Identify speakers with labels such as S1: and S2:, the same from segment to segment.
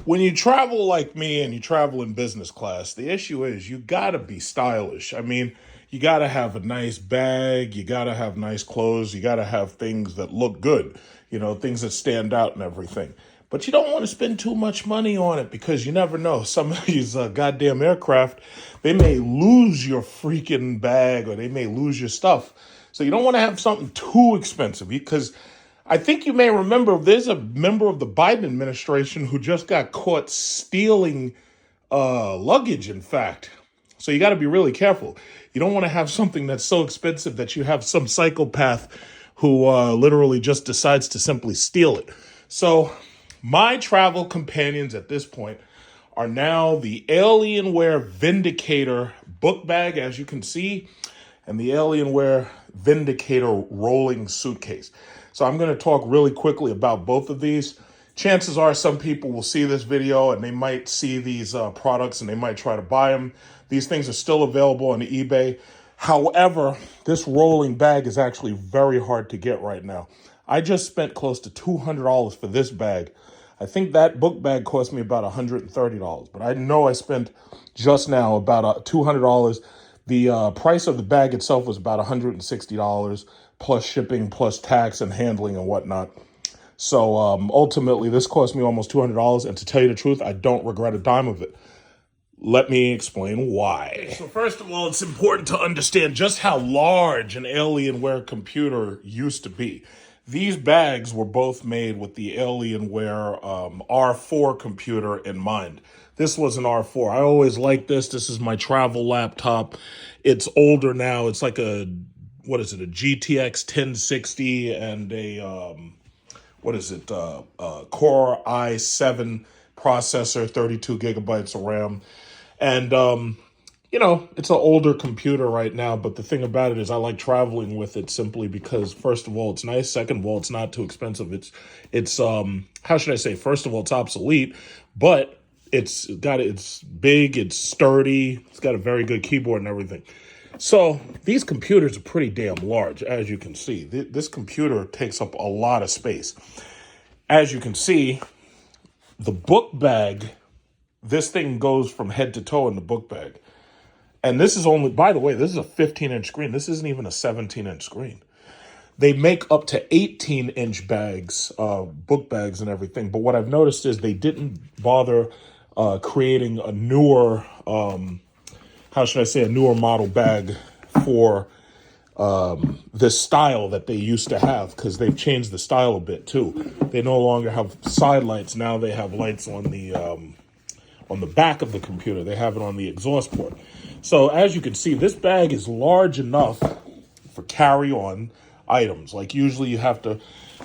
S1: when you travel like me and you travel in business class, the issue is you gotta be stylish. I mean, you gotta have a nice bag, you gotta have nice clothes, you gotta have things that look good, things that stand out and everything. But you don't want to spend too much money on it because you never know. Some of these goddamn aircraft, they may lose your freaking bag or they may lose your stuff. So you don't want to have something too expensive because I think you may remember there's a member of the Biden administration who just got caught stealing luggage, in fact. So you got to be really careful. You don't want to have something that's so expensive that you have some psychopath who literally just decides to simply steal it. So my travel companions at this point are now the Alienware Vindicator book bag, as you can see, and the Alienware Vindicator Rolling Suitcase. So I'm going to talk really quickly about both of these. Chances are some people will see this video and they might see these products and they might try to buy them. These things are still available on eBay. However, this rolling bag is actually very hard to get right now. I just spent close to $200 for this bag. I think that book bag cost me about $130, but I know I spent just now about $200. The price of the bag itself was about $160 plus shipping, plus tax and handling and whatnot. So ultimately, this cost me almost $200. And to tell you the truth, I don't regret a dime of it. Let me explain why. So first of all, it's important to understand just how large an Alienware computer used to be. These bags were both made with the Alienware R4 computer in mind. This was an R4. I always liked this. This is my travel laptop. It's older now. It's like a GTX 1060 and a, Core i7 processor, 32 gigabytes of RAM. And, it's an older computer right now, but the thing about it is I like traveling with it simply because, first of all, it's nice. Second of all, it's not too expensive. It's how should I say? First of all, it's obsolete, but it's big, it's sturdy, it's got a very good keyboard and everything. So these computers are pretty damn large, as you can see. This computer takes up a lot of space. As you can see, the book bag, this thing goes from head to toe in the book bag. And this is only, by the way, this is a 15-inch screen. This isn't even a 17-inch screen. They make up to 18-inch bags, book bags and everything. But what I've noticed is they didn't bother creating a newer, a newer model bag for this style that they used to have, because they've changed the style a bit too. They no longer have side lights. Now they have lights on the back of the computer. They have it on the exhaust port. So as you can see, this bag is large enough for carry-on items. Like usually you have to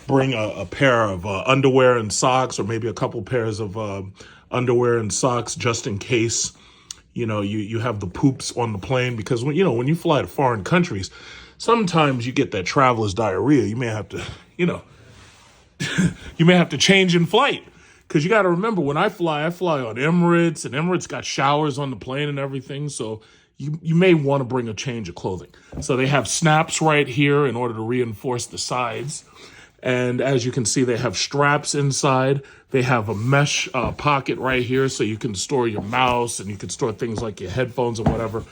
S1: bring a pair of underwear and socks, or maybe a couple pairs of underwear and socks just in case, you have the poops on the plane. Because when you fly to foreign countries, sometimes you get that traveler's diarrhea. You may have to, you may have to change in flight. Because you got to remember, when I fly on Emirates, and Emirates got showers on the plane and everything. So you may want to bring a change of clothing. So they have snaps right here in order to reinforce the sides. And as you can see, they have straps inside. They have a mesh pocket right here so you can store your mouse and you can store things like your headphones or whatever.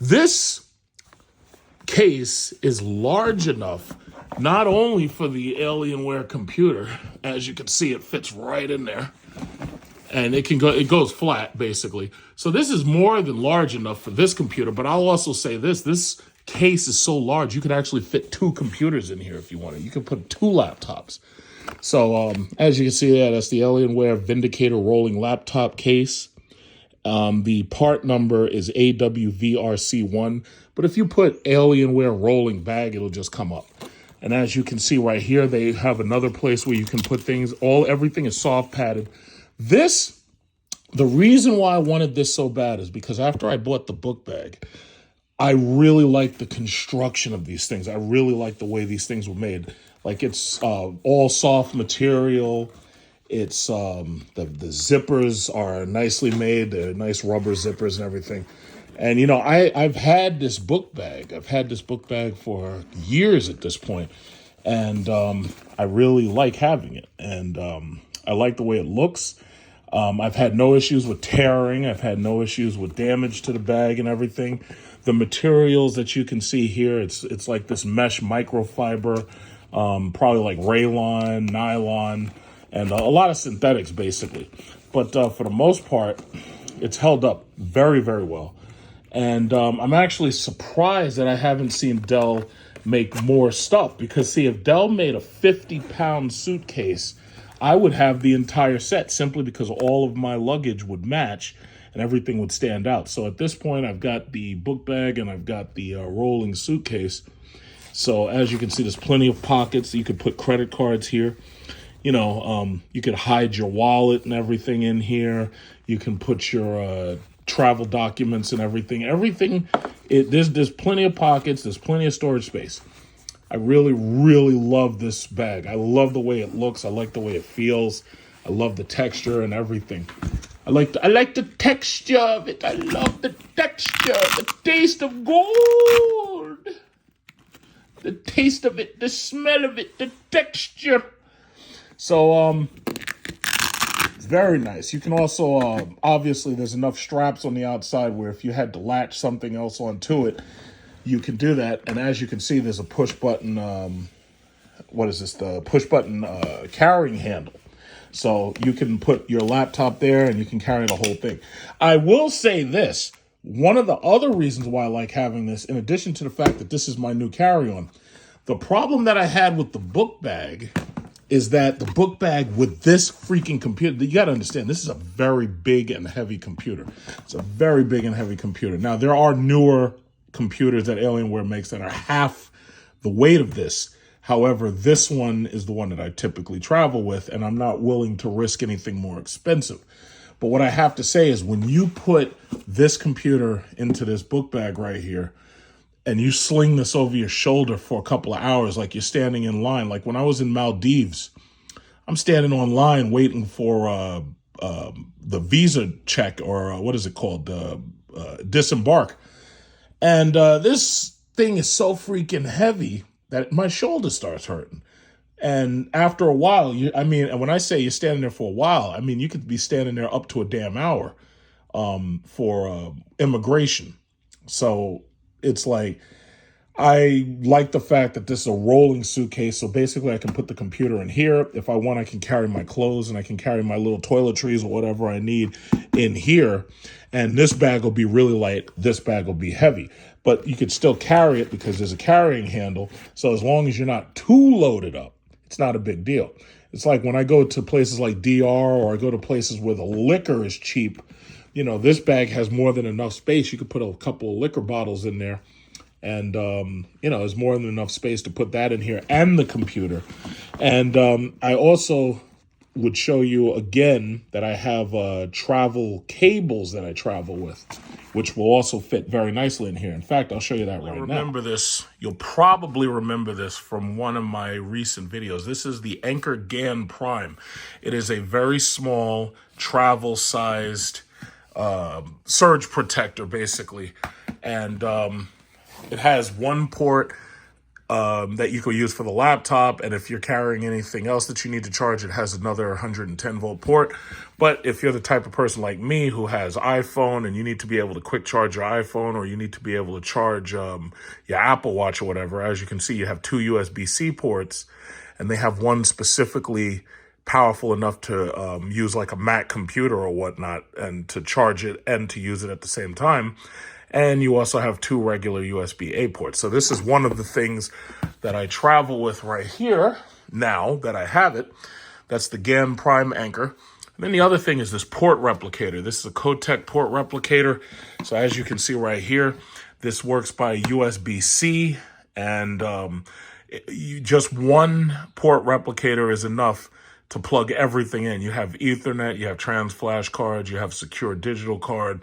S1: This case is large enough not only for the Alienware computer. As you can see, it fits right in there. And it goes flat, basically. So this is more than large enough for this computer. But I'll also say this case is so large, you could actually fit 2 computers in here if you wanted. You could put 2 laptops. So as you can see there, that's the Alienware Vindicator Rolling Laptop Case. The part number is AWVRC1. But if you put Alienware Rolling Bag, it'll just come up. And as you can see right here, they have another place where you can put things. Everything is soft padded. The reason why I wanted this so bad is because after I bought the book bag, I really like the construction of these things. I really like the way these things were made. Like it's all soft material. It's the zippers are nicely made. They're nice rubber zippers and everything. And, I've had this book bag. I've had this book bag for years at this point. And I really like having it. And I like the way it looks. I've had no issues with tearing. I've had no issues with damage to the bag and everything. The materials that you can see here, it's like this mesh microfiber, probably like rayon, nylon, and a lot of synthetics basically. But for the most part, it's held up very, very well. And I'm actually surprised that I haven't seen Dell make more stuff, because see, if Dell made a 50-pound suitcase, I would have the entire set, simply because all of my luggage would match and everything would stand out. So at this point, I've got the book bag and I've got the rolling suitcase. So as you can see, there's plenty of pockets. You could put credit cards here. You know, you could hide your wallet and everything in here. You can put your travel documents and everything. There's plenty of pockets. There's plenty of storage space. I really, really love this bag. I love the way it looks. I like the way it feels. I love the texture and everything. I like the texture of it. I love the texture, the taste of gold. The taste of it, the smell of it, the texture. So, it's very nice. You can also, obviously, there's enough straps on the outside where if you had to latch something else onto it, you can do that. And as you can see, there's a push button, the push button carrying handle. So you can put your laptop there and you can carry the whole thing. I will say this. One of the other reasons why I like having this, in addition to the fact that this is my new carry-on, the problem that I had with the book bag is that the book bag with this freaking computer, you got to understand, this is a very big and heavy computer. It's a very big and heavy computer. Now, there are newer computers that Alienware makes that are half the weight of this. However, this one is the one that I typically travel with, and I'm not willing to risk anything more expensive. But what I have to say is when you put this computer into this book bag right here, and you sling this over your shoulder for a couple of hours, like you're standing in line. Like when I was in Maldives, I'm standing on line waiting for the visa check, or what is it called? Disembark. And this thing is so freaking heavy that my shoulder starts hurting. And after a while, and when I say you're standing there for a while, I mean, you could be standing there up to a damn hour for immigration. So it's like, I like the fact that this is a rolling suitcase. So basically I can put the computer in here. If I want, I can carry my clothes and I can carry my little toiletries or whatever I need in here. And this bag will be really light. This bag will be heavy, but you could still carry it because there's a carrying handle. So as long as you're not too loaded up, it's not a big deal. It's like when I go to places like DR, or I go to places where the liquor is cheap, you know, this bag has more than enough space. You could put a couple of liquor bottles in there. And, there's more than enough space to put that in here and the computer. And I also would show you again that I have travel cables that I travel with, which will also fit very nicely in here. In fact, I'll show you that right now. Remember this. You'll probably remember this from one of my recent videos. This is the Anker GAN Prime. It is a very small travel-sized surge protector, basically. And it has one port that you can use for the laptop, and if you're carrying anything else that you need to charge, it has another 110 volt port. But if you're the type of person like me who has iPhone and you need to be able to quick charge your iPhone, or you need to be able to charge your Apple Watch or whatever, as you can see, you have two USB-C ports, and they have one specifically powerful enough to use like a Mac computer or whatnot, and to charge it and to use it at the same time. And you also have two regular USB-A ports. So this is one of the things that I travel with right here now that I have it. That's the GAN Prime Anker. And then the other thing is this port replicator. This is a Kotek port replicator. So as you can see right here, this works by USB-C. And just one port replicator is enough to plug everything in. You have Ethernet, you have trans flash cards, you have secure digital card,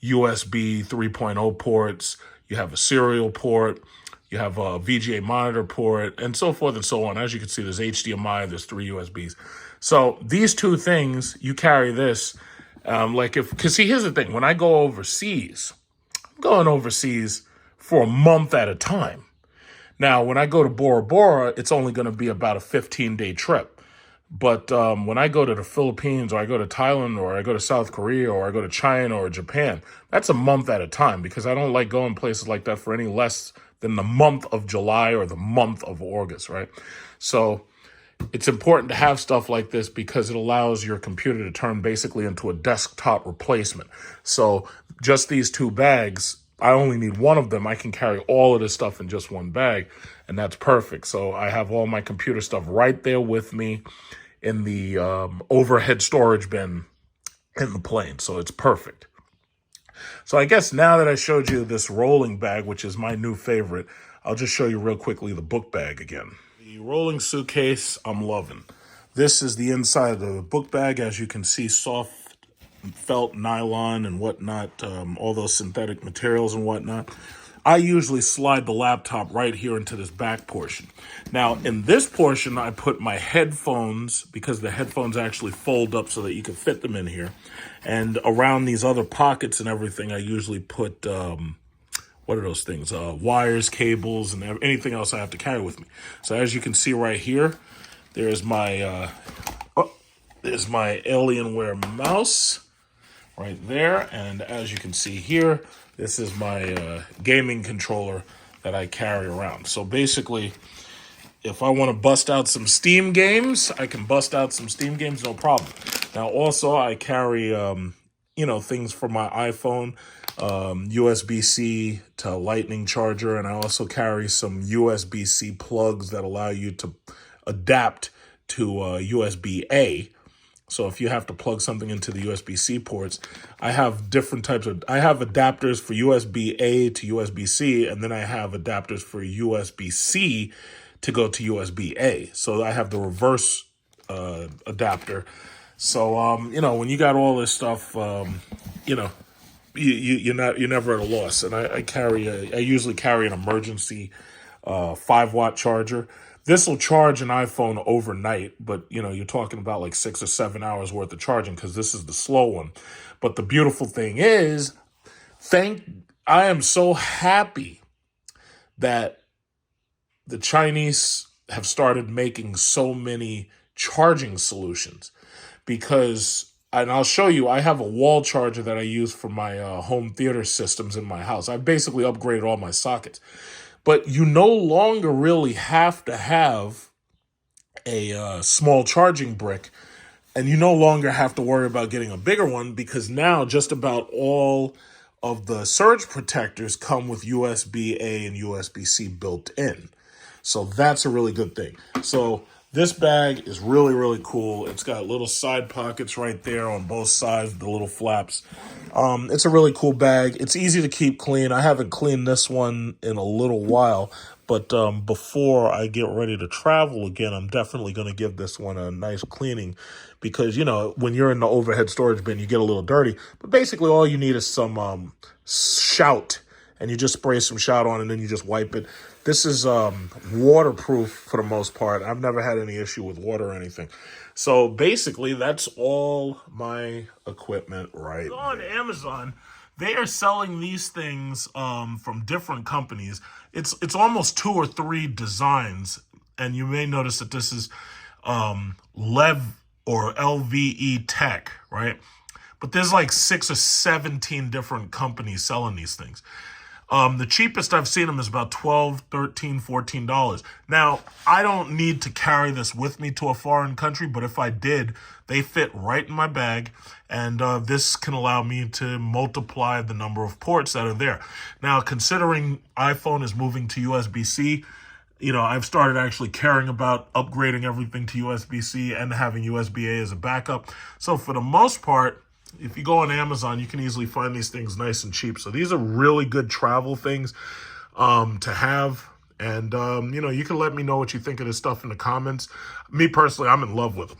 S1: USB 3.0 ports, you have a serial port, you have a VGA monitor port, and so forth and so on. As you can see, there's HDMI, there's 3 USBs. So these two things, you carry this, because see, here's the thing. When I go overseas, I'm going overseas for a month at a time. Now, when I go to Bora Bora, it's only going to be about a 15-day trip. But when I go to the Philippines, or I go to Thailand, or I go to South Korea, or I go to China or Japan, that's a month at a time, because I don't like going places like that for any less than the month of July or the month of August, right? So it's important to have stuff like this because it allows your computer to turn basically into a desktop replacement. So just these two bags, I only need one of them. I can carry all of this stuff in just one bag, and that's perfect. So I have all my computer stuff right there with me in the overhead storage bin in the plane. So it's perfect. So I guess now that I showed you this rolling bag, which is my new favorite, I'll just show you real quickly the book bag again. The rolling suitcase, I'm loving. This is the inside of the book bag. As you can see, soft felt nylon and whatnot, all those synthetic materials and whatnot. I usually slide the laptop right here into this back portion. Now, in this portion, I put my headphones, because the headphones actually fold up so that you can fit them in here. And around these other pockets and everything, I usually put, what are those things? Wires, cables, and anything else I have to carry with me. So as you can see right here, there's my Alienware mouse right there. And as you can see here, this is my gaming controller that I carry around. So basically, if I want to bust out some Steam games, I can bust out some Steam games, no problem. Now, also, I carry, things for my iPhone, USB-C to lightning charger, and I also carry some USB-C plugs that allow you to adapt to USB-A. So if you have to plug something into the USB-C ports, I have different types of, I have adapters for USB-A to USB-C, and then I have adapters for USB-C to go to USB-A. So I have the reverse adapter. So, when you got all this stuff, you're never at a loss. And I usually carry an emergency 5-watt charger. This will charge an iPhone overnight, but you're talking about like 6 or 7 hours worth of charging, because this is the slow one. But the beautiful thing is, I am so happy that the Chinese have started making so many charging solutions, because, and I'll show you, I have a wall charger that I use for my home theater systems in my house. I've basically upgraded all my sockets. But you no longer really have to have a small charging brick, and you no longer have to worry about getting a bigger one, because now just about all of the surge protectors come with USB-A and USB-C built in. So that's a really good thing. So this bag is really, really cool. It's got little side pockets right there on both sides, the little flaps. It's a really cool bag. It's easy to keep clean. I haven't cleaned this one in a little while, but before I get ready to travel again, I'm definitely going to give this one a nice cleaning, because, when you're in the overhead storage bin, you get a little dirty. But basically all you need is some shout, and you just spray some shout on, and then you just wipe it. This is waterproof for the most part. I've never had any issue with water or anything. So basically, that's all my equipment right now. On Amazon, they are selling these things from different companies. It's almost 2 or 3 designs, and you may notice that this is Lev or LVE Tech, right? But there's like 6 or 17 different companies selling these things. The cheapest I've seen them is about $12, $13, $14. Now, I don't need to carry this with me to a foreign country, but if I did, they fit right in my bag, and this can allow me to multiply the number of ports that are there. Now, considering iPhone is moving to USB-C, I've started actually caring about upgrading everything to USB-C and having USB-A as a backup. So for the most part, if you go on Amazon, you can easily find these things nice and cheap. So these are really good travel things to have. And, you can let me know what you think of this stuff in the comments. Me personally, I'm in love with them.